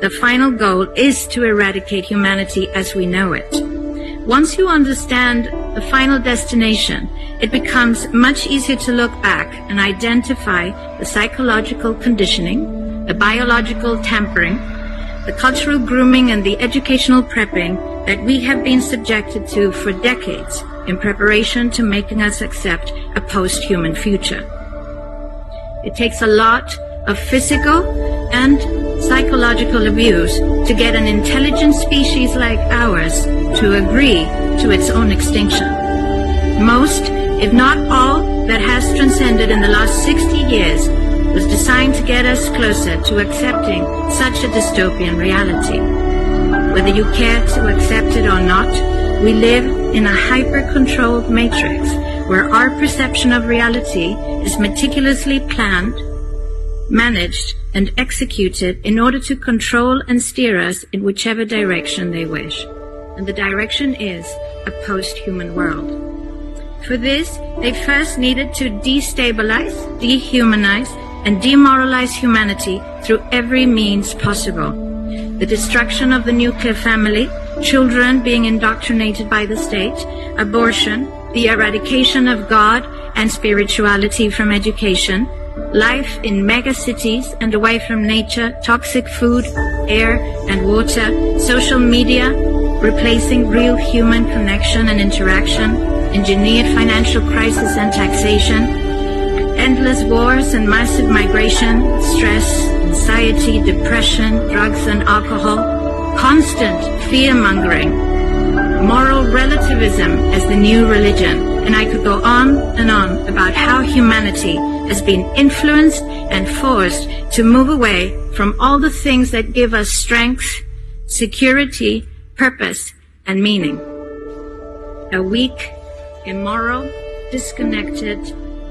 The final goal is to eradicate humanity as we know it. Once you understand the final destination, it becomes much easier to look back and identify the psychological conditioning, the biological tampering, the cultural grooming and the educational prepping that we have been subjected to for decades in preparation to making us accept a post-human future. It takes a lot of physical and psychological abuse to get an intelligent species like ours to agree to its own extinction. Most, if not all, that has transcended in the last 60 years was designed to get us closer to accepting such a dystopian reality. Whether you care to accept it or not, we live in a hyper-controlled matrix where our perception of reality is meticulously planned, managed, and executed in order to control and steer us in whichever direction they wish. And the direction is a post-human world. For this, they first needed to destabilize, dehumanize, and demoralize humanity through every means possible. The destruction of the nuclear family, children being indoctrinated by the state, abortion, the eradication of God and spirituality from education, life in megacities and away from nature, toxic food, air and water, social media, replacing real human connection and interaction, engineered financial crisis and taxation, endless wars and massive migration, stress, anxiety, depression, drugs and alcohol, constant fear-mongering, moral relativism as the new religion, and I could go on and on about how humanity has been influenced and forced to move away from all the things that give us strength, security, purpose, and meaning. A weak, immoral, disconnected,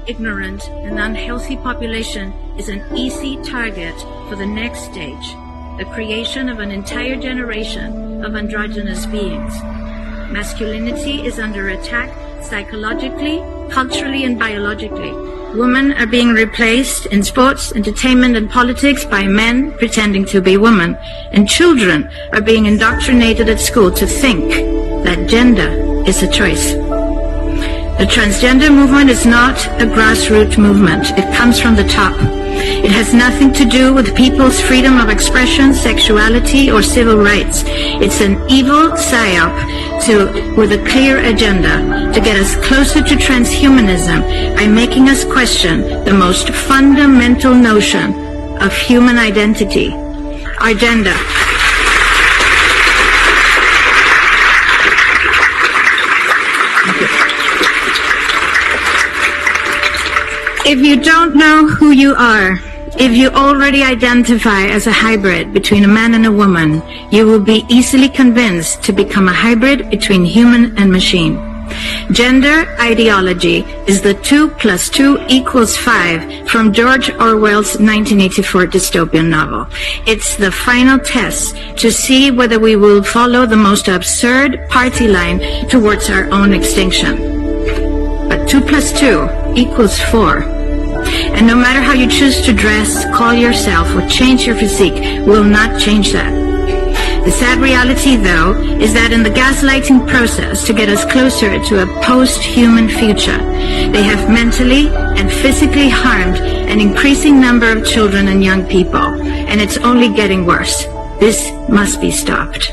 ignorant, and unhealthy population is an easy target for the next stage, the creation of an entire generation of androgynous beings. Masculinity is under attack psychologically, culturally, and biologically. Women are being replaced in sports, entertainment, and politics by men pretending to be women. And children are being indoctrinated at school to think that gender is a choice. The transgender movement is not a grassroots movement. It comes from the top. It has nothing to do with people's freedom of expression, sexuality, or civil rights. It's an evil psyop with a clear agenda to get us closer to transhumanism by making us question the most fundamental notion of human identity, our gender. If you don't know who you are, if you already identify as a hybrid between a man and a woman, you will be easily convinced to become a hybrid between human and machine. Gender ideology is the 2 + 2 = 5 from George Orwell's 1984 dystopian novel. It's the final test to see whether we will follow the most absurd party line towards our own extinction. But 2 + 2 = 4. And no matter how you choose to dress, call yourself, or change your physique, will not change that. The sad reality, though, is that in the gaslighting process to get us closer to a post-human future, they have mentally and physically harmed an increasing number of children and young people, and it's only getting worse. This must be stopped.